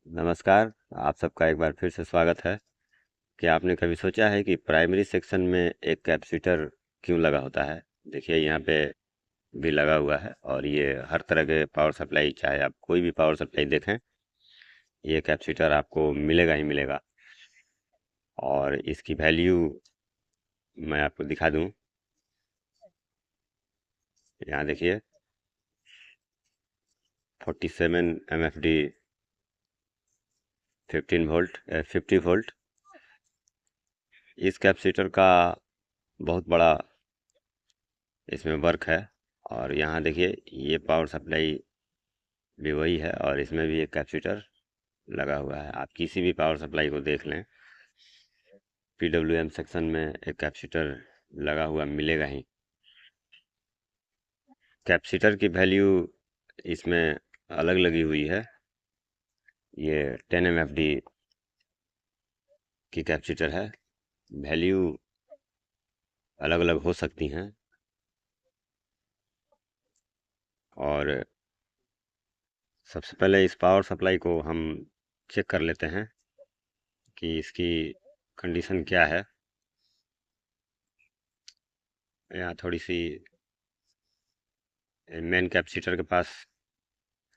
नमस्कार। आप सबका एक बार फिर से स्वागत है। क्या आपने कभी सोचा है कि प्राइमरी सेक्शन में एक कैपेसिटर क्यों लगा होता है? देखिए यहाँ पे भी लगा हुआ है और ये हर तरह के पावर सप्लाई, चाहे आप कोई भी पावर सप्लाई देखें, ये कैपेसिटर आपको मिलेगा ही मिलेगा। और इसकी वैल्यू मैं आपको दिखा दूं। यहाँ देखिए 47 MFD 15 वोल्ट 50 वोल्ट। इस कैपेसिटर का बहुत बड़ा इसमें वर्क है। और यहाँ देखिए ये पावर सप्लाई भी वही है और इसमें भी एक कैपेसिटर लगा हुआ है। आप किसी भी पावर सप्लाई को देख लें, पीडब्ल्यूएम सेक्शन में एक कैपेसिटर लगा हुआ मिलेगा ही। कैपेसिटर की वैल्यू इसमें अलग लगी हुई है। ये 10 MFD की कैपेसिटर है। वैल्यू अलग अलग हो सकती हैं और सबसे पहले इस पावर सप्लाई को हम चेक कर लेते हैं कि इसकी कंडीशन क्या है। यहाँ थोड़ी सी मेन कैपेसिटर के पास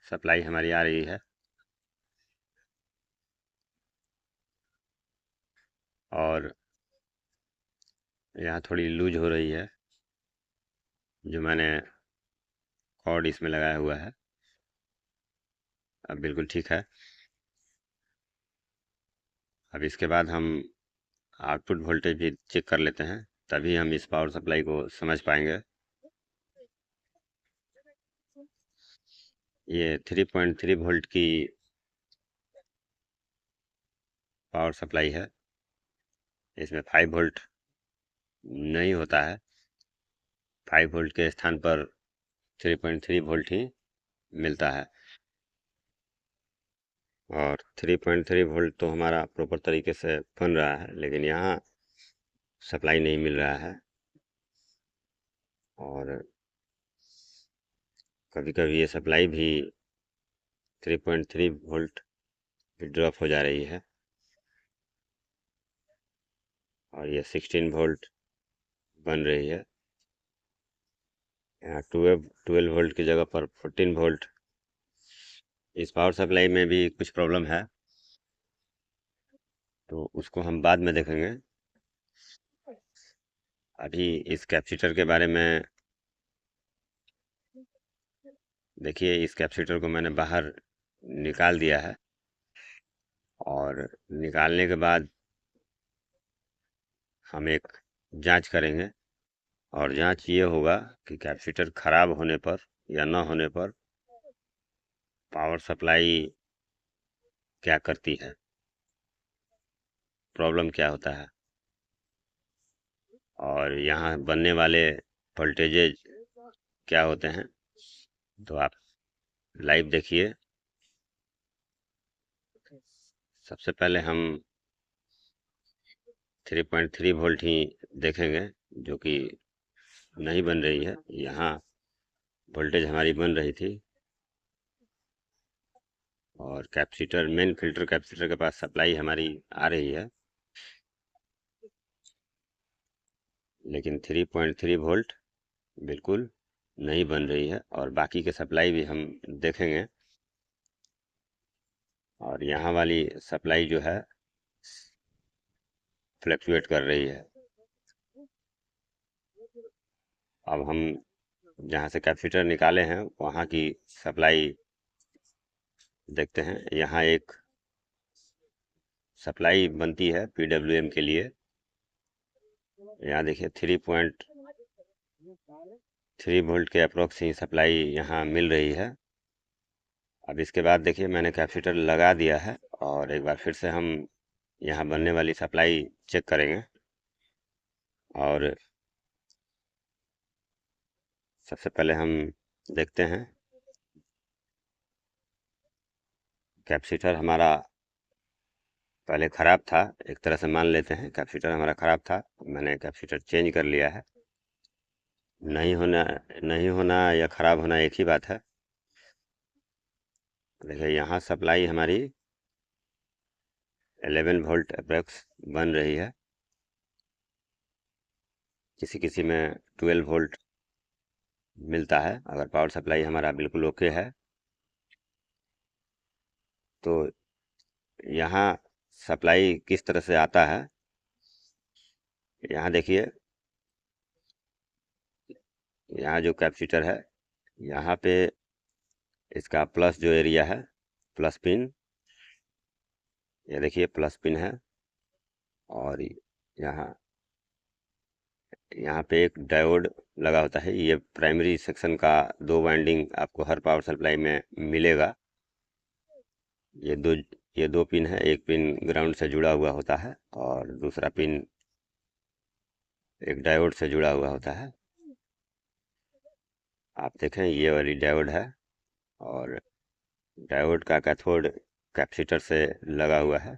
सप्लाई हमारी आ रही है और यहाँ थोड़ी लूज हो रही है, जो मैंने कॉर्ड इसमें लगाया हुआ है। अब बिल्कुल ठीक है। अब इसके बाद हम आउटपुट वोल्टेज भी चेक कर लेते हैं, तभी हम इस पावर सप्लाई को समझ पाएंगे। ये 3.3 वोल्ट की पावर सप्लाई है। इसमें 5 वोल्ट नहीं होता है। 5 वोल्ट के स्थान पर 3.3 वोल्ट ही मिलता है। और 3.3 वोल्ट तो हमारा प्रॉपर तरीके से बन रहा है, लेकिन यहाँ सप्लाई नहीं मिल रहा है और कभी कभी ये सप्लाई भी 3.3 वोल्ट ड्रॉप हो जा रही है और ये 16 वोल्ट बन रही है। यहाँ 12 वोल्ट की जगह पर 14 वोल्ट। इस पावर सप्लाई में भी कुछ प्रॉब्लम है, तो उसको हम बाद में देखेंगे। अभी इस कैपेसिटर के बारे में देखिए, इस कैपेसिटर को मैंने बाहर निकाल दिया है और निकालने के बाद हम एक जांच करेंगे और जांच ये होगा कि कैपेसिटर खराब होने पर या न होने पर पावर सप्लाई क्या करती है, प्रॉब्लम क्या होता है और यहाँ बनने वाले वोल्टेजेज क्या होते हैं। तो आप लाइव देखिए। सबसे पहले हम 3.3 वोल्ट ही देखेंगे, जो कि नहीं बन रही है। यहाँ वोल्टेज हमारी बन रही थी और कैपेसिटर, मेन फिल्टर कैपेसिटर के पास सप्लाई हमारी आ रही है, लेकिन 3.3 वोल्ट बिल्कुल नहीं बन रही है। और बाकी के सप्लाई भी हम देखेंगे और यहाँ वाली सप्लाई जो है फ्लक्चुएट कर रही है। अब हम जहाँ से कैपेसिटर निकाले हैं वहाँ की सप्लाई देखते हैं। यहाँ एक सप्लाई बनती है पीडब्ल्यूएम के लिए। यहाँ देखिए 3.3 वोल्ट के अप्रोक्स ही सप्लाई यहाँ मिल रही है। अब इसके बाद देखिए मैंने कैपेसिटर लगा दिया है और एक बार फिर से हम यहाँ बनने वाली सप्लाई चेक करेंगे। और सबसे पहले हम देखते हैं, कैपेसिटर हमारा पहले ख़राब था। एक तरह से मान लेते हैं कैपेसिटर हमारा ख़राब था। मैंने कैपेसिटर चेंज कर लिया है। नहीं होना या ख़राब होना एक ही बात है। देखिए यहाँ सप्लाई हमारी 11 वोल्ट अप्रॉक्स बन रही है, किसी किसी में 12 वोल्ट मिलता है। अगर पावर सप्लाई हमारा बिल्कुल ओके है तो यहाँ सप्लाई किस तरह से आता है, यहाँ देखिए, यहाँ जो कैपेसिटर है, यहाँ पे इसका प्लस जो एरिया है, प्लस पिन, ये देखिए प्लस पिन है। और यहाँ यहाँ पे एक डायोड लगा होता है। ये प्राइमरी सेक्शन का 2 वाइंडिंग आपको हर पावर सप्लाई में मिलेगा। ये दो ये 2 पिन है, एक पिन ग्राउंड से जुड़ा हुआ होता है और दूसरा पिन एक डायोड से जुड़ा हुआ होता है। आप देखें ये वाली डायोड है और डायोड का कैथोड कैपेसिटर से लगा हुआ है।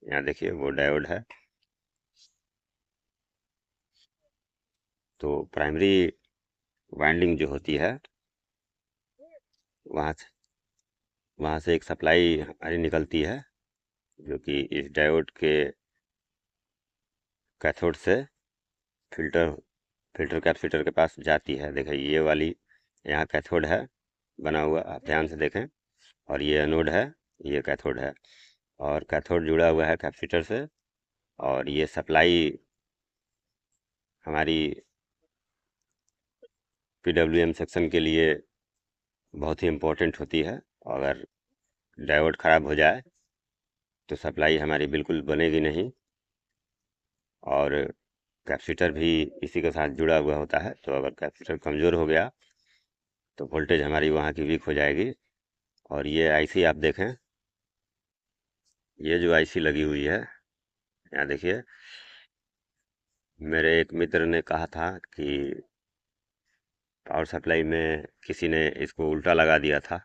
यहाँ देखिए वो डायोड है। तो प्राइमरी वाइंडिंग जो होती है, वहाँ से वहाँ से एक सप्लाई हमारी निकलती है जो कि इस डायोड के कैथोड से फिल्टर फिल्टर कैपेसिटर के पास जाती है। देखिए ये वाली यहाँ कैथोड है बना हुआ, आप ध्यान से देखें, और ये एनोड है, ये कैथोड है, और कैथोड जुड़ा हुआ है कैपेसिटर से। और ये सप्लाई हमारी पीडब्ल्यूएम सेक्शन के लिए बहुत ही इम्पोर्टेंट होती है। अगर डायोड ख़राब हो जाए तो सप्लाई हमारी बिल्कुल बनेगी नहीं, और कैपेसिटर भी इसी के साथ जुड़ा हुआ होता है। तो अगर कैपेसिटर कमज़ोर हो गया तो वोल्टेज हमारी वहाँ की वीक हो जाएगी। और ये आईसी आप देखें, ये जो आईसी लगी हुई है, यहाँ देखिए, मेरे एक मित्र ने कहा था कि पावर सप्लाई में किसी ने इसको उल्टा लगा दिया था।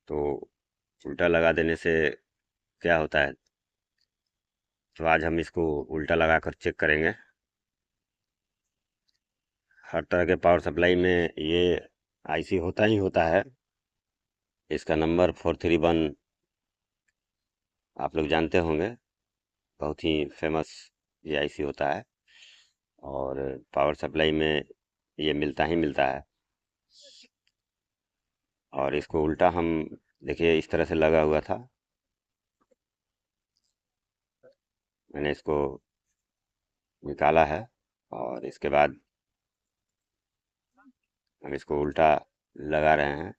तो उल्टा लगा देने से क्या होता है, तो आज हम इसको उल्टा लगा कर चेक करेंगे। हर तरह के पावर सप्लाई में ये आईसी होता ही होता है। इसका नंबर 431 आप लोग जानते होंगे, बहुत ही फेमस ये आईसी होता है और पावर सप्लाई में ये मिलता ही मिलता है। और इसको उल्टा हम देखिए इस तरह से लगा हुआ था, मैंने इसको निकाला है और इसके बाद हम इसको उल्टा लगा रहे हैं।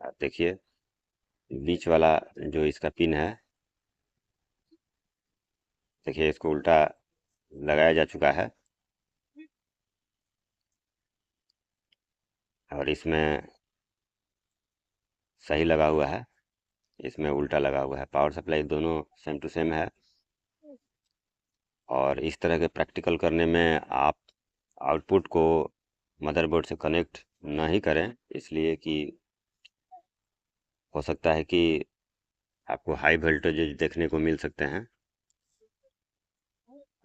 आप देखिए बीच वाला जो इसका पिन है, देखिए इसको उल्टा लगाया जा चुका है और इसमें सही लगा हुआ है, इसमें उल्टा लगा हुआ है। पावर सप्लाई दोनों सेम टू सेम है। और इस तरह के प्रैक्टिकल करने में आप आउटपुट को मदरबोर्ड से कनेक्ट ना ही करें, इसलिए कि हो सकता है कि आपको हाई वोल्टेज देखने को मिल सकते हैं।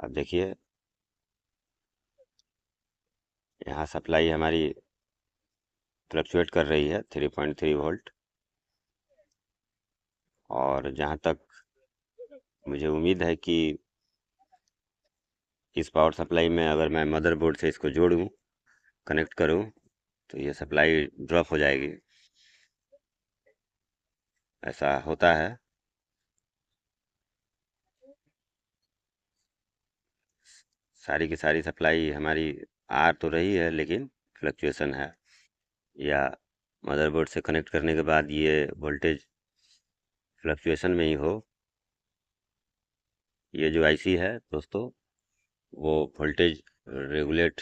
अब देखिए यहाँ सप्लाई हमारी फ्लक्चुएट कर रही है 3.3 वोल्ट। और जहाँ तक मुझे उम्मीद है कि इस पावर सप्लाई में अगर मैं मदरबोर्ड से इसको जोड़ूं, कनेक्ट करूं, तो ये सप्लाई ड्रॉप हो जाएगी। ऐसा होता है। सारी की सारी सप्लाई हमारी आ तो रही है लेकिन फ्लक्चुएशन है, या मदरबोर्ड से कनेक्ट करने के बाद ये वोल्टेज फ्लक्चुएशन में ही हो। ये जो आईसी है दोस्तों, वो वोल्टेज रेगुलेट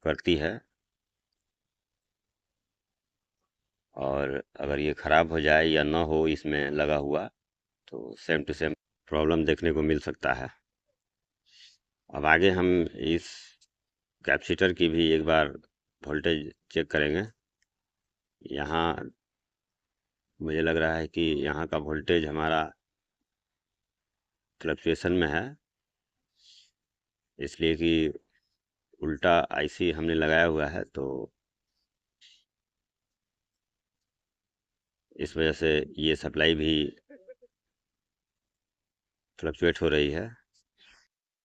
करती है, और अगर ये ख़राब हो जाए या ना हो इसमें लगा हुआ तो सेम टू सेम प्रॉब्लम देखने को मिल सकता है। अब आगे हम इस कैपेसिटर की भी एक बार वोल्टेज चेक करेंगे। यहाँ मुझे लग रहा है कि यहाँ का वोल्टेज हमारा फ्लक्चुएशन में है, इसलिए कि उल्टा आईसी हमने लगाया हुआ है। तो इस वजह से ये सप्लाई भी फ्लक्चुएट हो रही है।